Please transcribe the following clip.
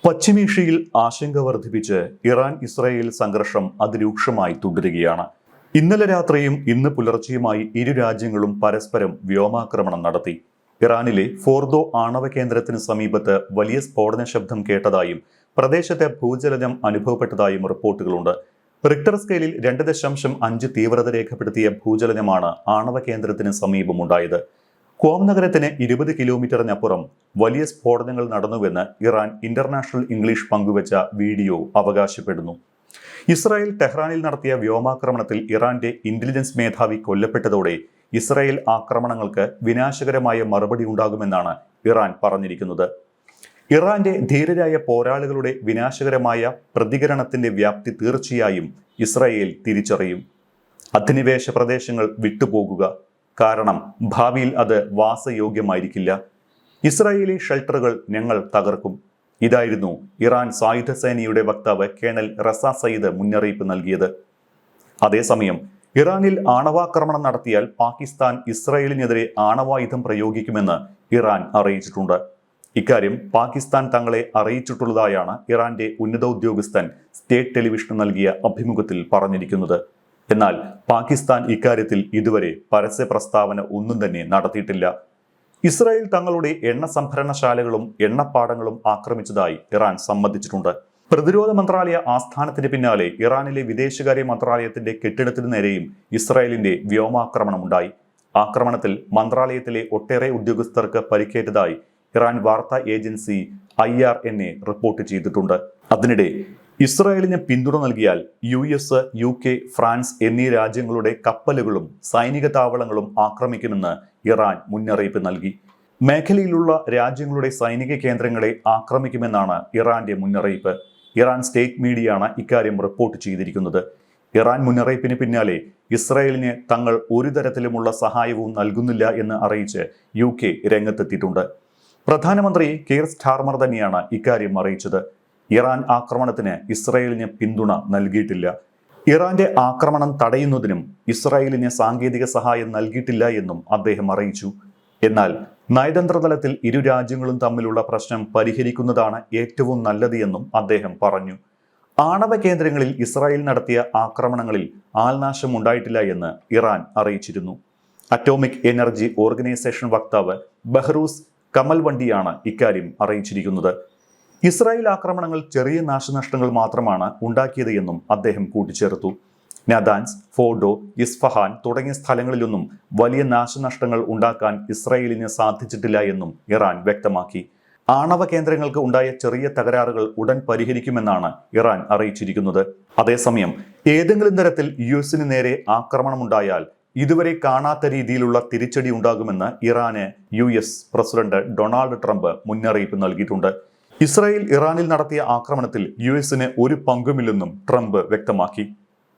പശ്ചിമേഷ്യയിൽ ആശങ്ക വർദ്ധിപ്പിച്ച് ഇറാൻ ഇസ്രായേൽ സംഘർഷം അതിരൂക്ഷമായി തുടരുകയാണ്. ഇന്നലെ രാത്രിയും ഇന്ന് പുലർച്ചെയുമായി ഇരു രാജ്യങ്ങളും പരസ്പരം വ്യോമാക്രമണം നടത്തി. ഇറാനിലെ ഫോർദോ ആണവ കേന്ദ്രത്തിന് സമീപത്ത് വലിയ സ്ഫോടന ശബ്ദം കേട്ടതായും പ്രദേശത്തെ ഭൂചലനം അനുഭവപ്പെട്ടതായും റിപ്പോർട്ടുകളുണ്ട്. റിക്ടർ സ്കെയിലിൽ 2.5 തീവ്രത രേഖപ്പെടുത്തിയ ഭൂചലനമാണ് ആണവ കേന്ദ്രത്തിന് സമീപമുണ്ടായത്. ക്വാം നഗരത്തിന് 20 കിലോമീറ്ററിനപ്പുറം വലിയ സ്ഫോടനങ്ങൾ നടന്നുവെന്ന് ഇറാൻ ഇന്റർനാഷണൽ ഇംഗ്ലീഷ് പങ്കുവച്ച വീഡിയോ അവകാശപ്പെടുന്നു. ഇസ്രായേൽ ടെഹ്റാനിൽ നടത്തിയ വ്യോമാക്രമണത്തിൽ ഇറാന്റെ ഇന്റലിജൻസ് മേധാവി കൊല്ലപ്പെട്ടതോടെ ഇസ്രായേൽ ആക്രമണങ്ങൾക്ക് വിനാശകരമായ മറുപടി ഉണ്ടാകുമെന്നാണ് ഇറാൻ പറഞ്ഞിരിക്കുന്നത്. ഇറാന്റെ ധീരരായ പോരാളികളുടെ വിനാശകരമായ പ്രതികരണത്തിന്റെ വ്യാപ്തി തീർച്ചയായും ഇസ്രായേൽ തിരിച്ചറിയും. അധിനിവേശ പ്രദേശങ്ങൾ വിട്ടുപോകുക, കാരണം ഭാവിയിൽ അത് വാസയോഗ്യമായിരിക്കില്ല. ഇസ്രായേലി ഷെൽട്ടറുകൾ ഞങ്ങൾ തകർക്കും. ഇതായിരുന്നു ഇറാൻ സായുധ സേനയുടെ വക്താവ് കേണൽ റസ സയ്യിദ് മുന്നറിയിപ്പ് നൽകിയത്. അതേസമയം ഇറാനിൽ ആണവാക്രമണം നടത്തിയാൽ പാകിസ്ഥാൻ ഇസ്രായേലിനെതിരെ ആണവായുധം പ്രയോഗിക്കുമെന്ന് ഇറാൻ അറിയിച്ചിട്ടുണ്ട്. ഇക്കാര്യം പാകിസ്ഥാൻ തങ്ങളെ അറിയിച്ചിട്ടുള്ളതായാണ് ഇറാന്റെ ഉന്നത ഉദ്യോഗസ്ഥൻ സ്റ്റേറ്റ് ടെലിവിഷന് നൽകിയ അഭിമുഖത്തിൽ പറഞ്ഞിരിക്കുന്നത്. എന്നാൽ പാകിസ്ഥാൻ ഇക്കാര്യത്തിൽ ഇതുവരെ പരസ്യ പ്രസ്താവന ഒന്നും തന്നെ നടത്തിയിട്ടില്ല. ഇസ്രായേൽ തങ്ങളുടെ എണ്ണ സംഭരണശാലകളും എണ്ണപ്പാടങ്ങളും ആക്രമിച്ചതായി ഇറാൻ സമ്മതിച്ചിട്ടുണ്ട്. പ്രതിരോധ മന്ത്രാലയ ആസ്ഥാനത്തിന് പിന്നാലെ ഇറാനിലെ വിദേശകാര്യ മന്ത്രാലയത്തിന്റെ കെട്ടിടത്തിനു നേരെയും ഇസ്രായേലിന്റെ വ്യോമാക്രമണമുണ്ടായി. ആക്രമണത്തിൽ മന്ത്രാലയത്തിലെ ഒട്ടേറെ ഉദ്യോഗസ്ഥർക്ക് പരിക്കേറ്റതായി ഇറാൻ വാർത്താ ഏജൻസി IRNA റിപ്പോർട്ട് ചെയ്തിട്ടുണ്ട്. അതിനിടെ ഇസ്രായേലിന് പിന്തുണ നൽകിയാൽ US, UK, ഫ്രാൻസ് എന്നീ രാജ്യങ്ങളുടെ കപ്പലുകളും സൈനിക താവളങ്ങളും ആക്രമിക്കുമെന്ന് ഇറാൻ മുന്നറിയിപ്പ് നൽകി. മേഖലയിലുള്ള രാജ്യങ്ങളുടെ സൈനിക കേന്ദ്രങ്ങളെ ആക്രമിക്കുമെന്നാണ് ഇറാന്റെ മുന്നറിയിപ്പ്. ഇറാൻ സ്റ്റേറ്റ് മീഡിയയാണ് ഇക്കാര്യം റിപ്പോർട്ട് ചെയ്തിരിക്കുന്നത്. ഇറാൻ മുന്നറിയിപ്പിന് പിന്നാലെ ഇസ്രായേലിന് തങ്ങൾ ഒരു തരത്തിലുമുള്ള സഹായവും നൽകുന്നില്ല എന്ന് അറിയിച്ച് UK രംഗത്തെത്തിയിട്ടുണ്ട്. പ്രധാനമന്ത്രി കീർ സ്റ്റാർമർ തന്നെയാണ് ഇക്കാര്യം അറിയിച്ചത്. ഇറാൻ ആക്രമണത്തിന് ഇസ്രായേലിന് പിന്തുണ നൽകിയിട്ടില്ല. ഇറാന്റെ ആക്രമണം തടയുന്നതിനും ഇസ്രായേലിന് സാങ്കേതിക സഹായം നൽകിയിട്ടില്ല എന്നും അദ്ദേഹം അറിയിച്ചു. എന്നാൽ നയതന്ത്ര തലത്തിൽ ഇരു രാജ്യങ്ങളും തമ്മിലുള്ള പ്രശ്നം പരിഹരിക്കുന്നതാണ് ഏറ്റവും നല്ലത് എന്നും അദ്ദേഹം പറഞ്ഞു. ആണവ കേന്ദ്രങ്ങളിൽ ഇസ്രായേൽ നടത്തിയ ആക്രമണങ്ങളിൽ ആൾനാശം ഉണ്ടായിട്ടില്ല എന്ന് ഇറാൻ അറിയിച്ചിരുന്നു. അറ്റോമിക് എനർജി ഓർഗനൈസേഷൻ വക്താവ് ബഹ്റൂസ് കമൽവണ്ടിയാണ് ഇക്കാര്യം അറിയിച്ചിരിക്കുന്നത്. ഇസ്രായേൽ ആക്രമണങ്ങൾ ചെറിയ നാശനഷ്ടങ്ങൾ മാത്രമാണ് ഉണ്ടാക്കിയത് എന്നും അദ്ദേഹം കൂട്ടിച്ചേർത്തു. നദാൻസ്, ഫോർഡോ, ഇസ്ഫഹാൻ തുടങ്ങിയ സ്ഥലങ്ങളിലൊന്നും വലിയ നാശനഷ്ടങ്ങൾ ഉണ്ടാക്കാൻ ഇസ്രായേലിന് സാധിച്ചിട്ടില്ല എന്നും ഇറാൻ വ്യക്തമാക്കി. ആണവ കേന്ദ്രങ്ങൾക്ക് ഉണ്ടായ ചെറിയ തകരാറുകൾ ഉടൻ പരിഹരിക്കുമെന്നാണ് ഇറാൻ അറിയിച്ചിരിക്കുന്നത്. അതേസമയം ഏതെങ്കിലും തരത്തിൽ US നേരെ ആക്രമണമുണ്ടായാൽ ഇതുവരെ കാണാത്ത രീതിയിലുള്ള തിരിച്ചടി ഉണ്ടാകുമെന്ന് ഇറാന് US പ്രസിഡന്റ് ഡൊണാൾഡ് ട്രംപ് മുന്നറിയിപ്പ് നൽകിയിട്ടുണ്ട്. ഇസ്രായേൽ ഇറാനിൽ നടത്തിയ ആക്രമണത്തിൽ US ഒരു പങ്കുമില്ലെന്നും ട്രംപ് വ്യക്തമാക്കി.